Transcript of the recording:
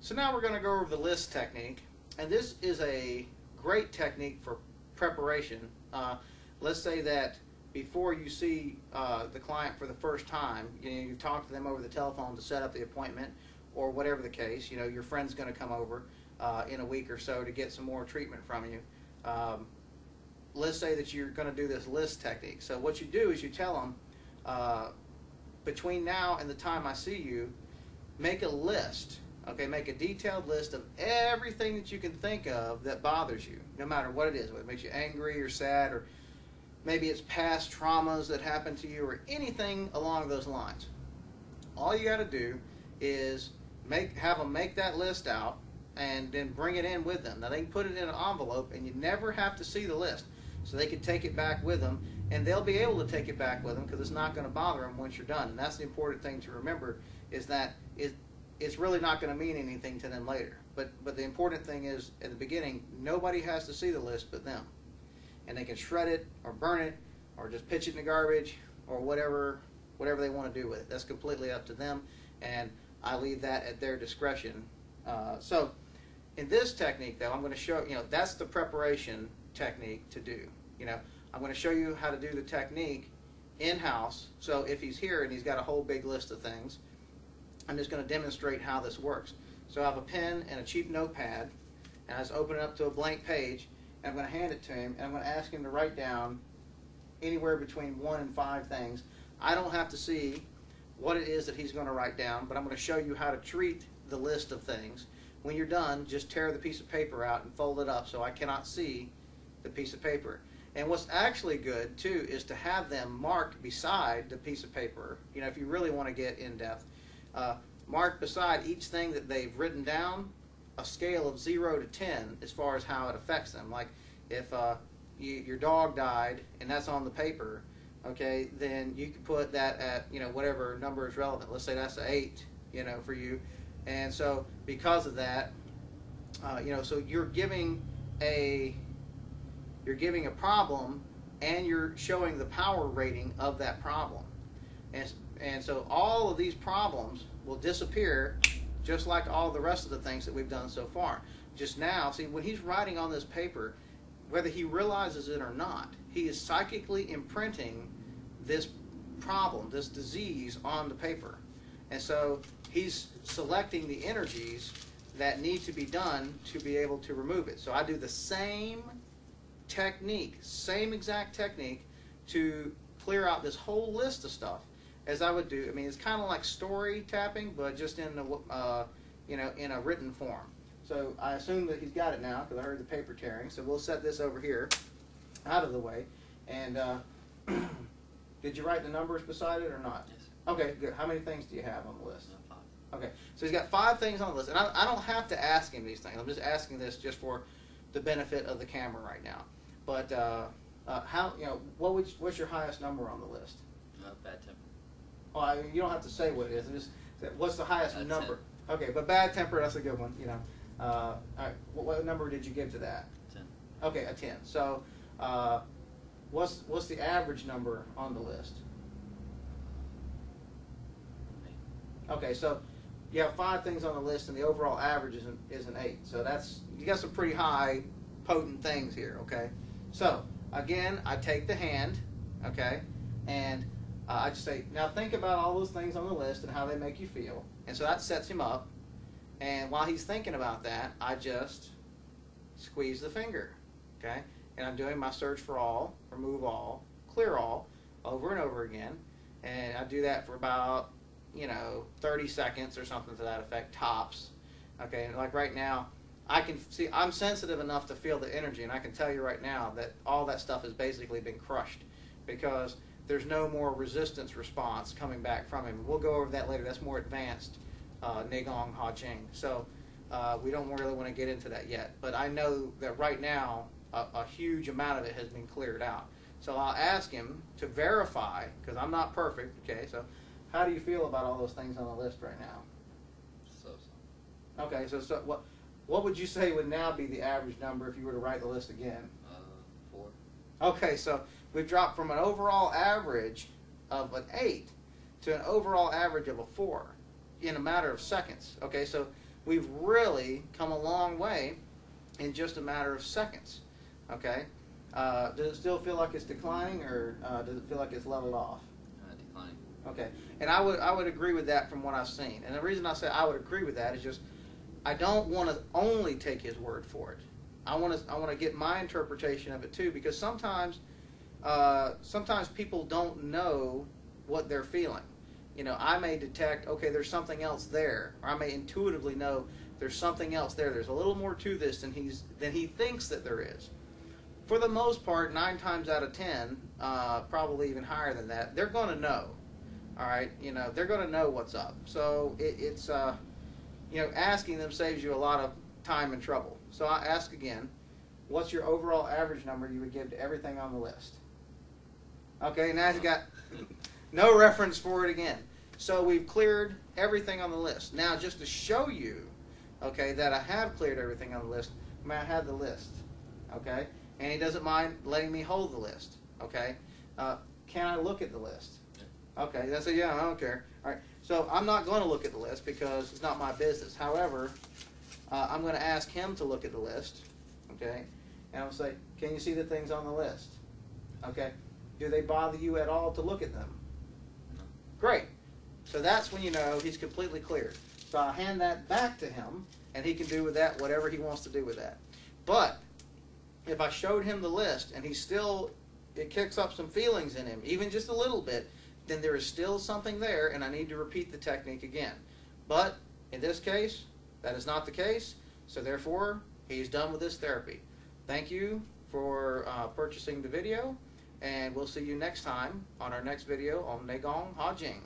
So now we're going to go over the list technique, and this is a great technique for preparation. Let's say that before you see the client for the first time, you talk to them over the telephone to set up the appointment, or whatever the case. Your friend's going to come over in a week or so to get some more treatment from you. Let's say that you're going to do this list technique. So what you do is you tell them, between now and the time I see you, make a list. Okay, make a detailed list of everything that you can think of that bothers you, no matter what it is, whether it makes you angry or sad, or maybe it's past traumas that happened to you, or anything along those lines. All you got to do is have them make that list out and then bring it in with them. Now they can put it in an envelope, and you never have to see the list, so they can take it back with them, and they'll be able to take it back with them because it's not going to bother them once you're done. And that's the important thing to remember, is that it's really not going to mean anything to them later. But the important thing is, at the beginning, nobody has to see the list but them. And they can shred it or burn it or just pitch it in the garbage or whatever they want to do with it. That's completely up to them, and I leave that at their discretion. So in this technique, though, I'm going to show, that's the preparation technique to do. I'm going to show you how to do the technique in-house. So if he's here and he's got a whole big list of things, I'm just going to demonstrate how this works. So I have a pen and a cheap notepad, and I just open it up to a blank page, and I'm going to hand it to him, and I'm going to ask him to write down anywhere between 1 and 5 things. I don't have to see what it is that he's going to write down, but I'm going to show you how to treat the list of things. When you're done, just tear the piece of paper out and fold it up so I cannot see the piece of paper. And what's actually good, too, is to have them mark beside the piece of paper, if you really want to get in-depth. Mark beside each thing that they've written down a scale of 0 to 10 as far as how it affects them. Like if your dog died and that's on the paper, okay, then you can put that at whatever number is relevant. Let's say that's an 8, for you. And so because of that, so you're giving a problem, and you're showing the power rating of that problem. And so all of these problems will disappear, just like all the rest of the things that we've done so far. Just now, see, when he's writing on this paper, whether he realizes it or not, he is psychically imprinting this problem, this disease, on the paper. And so he's selecting the energies that need to be done to be able to remove it. So I do the same technique, same exact technique, to clear out this whole list of stuff as I would do. I mean, it's kind of like story tapping, but just in in a written form. So I assume that he's got it now because I heard the paper tearing. So we'll set this over here, out of the way. And did you write the numbers beside it or not? Yes. Okay, good. How many things do you have on the list? 5. Okay, so he's got 5 things on the list, and I don't have to ask him these things. I'm just asking this just for the benefit of the camera right now. But what's your highest number on the list? Bad temper. Well, you don't have to say what it is. Just what's the highest number? 10. Okay, but bad temper, that's a good one. All right, what number did you give to that? 10. Okay, a 10. So, what's the average number on the list? 8. Okay, so you have 5 things on the list, and the overall average is an 8. So you got some pretty high, potent things here. Okay, so again, I take the hand, okay, and I just say, now think about all those things on the list and how they make you feel. And so that sets him up. And while he's thinking about that, I just squeeze the finger, okay? And I'm doing my search for all, remove all, clear all, over and over again. And I do that for about, 30 seconds or something to that effect, tops. Okay, and like right now, I can see, I'm sensitive enough to feel the energy, and I can tell you right now that all that stuff has basically been crushed because there's no more resistance response coming back from him. We'll go over that later. That's more advanced gong, Jing. So we don't really want to get into that yet. But I know that right now a huge amount of it has been cleared out. So I'll ask him to verify, because I'm not perfect. Okay, so how do you feel about all those things on the list right now? So. Okay, so what would you say would now be the average number if you were to write the list again? 4. Okay, so we've dropped from an overall average of an 8 to an overall average of a 4 in a matter of seconds. Okay, so we've really come a long way in just a matter of seconds. Okay? Does it still feel like it's declining, or does it feel like it's leveled off? Declining. Okay, and I would agree with that from what I've seen. And the reason I say I would agree with that is just I don't want to only take his word for it. I want to get my interpretation of it too, because sometimes people don't know what they're feeling. You know, I may detect, okay, there's something else there, or I may intuitively know there's something else there. There's a little more to this than he thinks that there is. For the most part, 9 times out of 10, probably even higher than that, they're going to know. All right, you know, they're going to know what's up. So it's you know, asking them saves you a lot of time and trouble. So I ask again, what's your overall average number you would give to everything on the list? Okay, now you got no reference for it again. So we've cleared everything on the list. Now, just to show you, okay, that I have cleared everything on the list, I mean, I have the list, okay? And he doesn't mind letting me hold the list, okay? Can I look at the list? Okay, that's a yeah, I don't care. All right, so I'm not going to look at the list because it's not my business. However, I'm going to ask him to look at the list, okay? And I'll say, can you see the things on the list? Okay, do they bother you at all to look at them? No. Great. So that's when you know he's completely cleared. So I'll hand that back to him, and he can do with that whatever he wants to do with that. But if I showed him the list and it kicks up some feelings in him, even just a little bit, then there is still something there, and I need to repeat the technique again. But in this case, that is not the case, so therefore, he's done with this therapy. Thank you for purchasing the video, and we'll see you next time on our next video on Gong, Jing.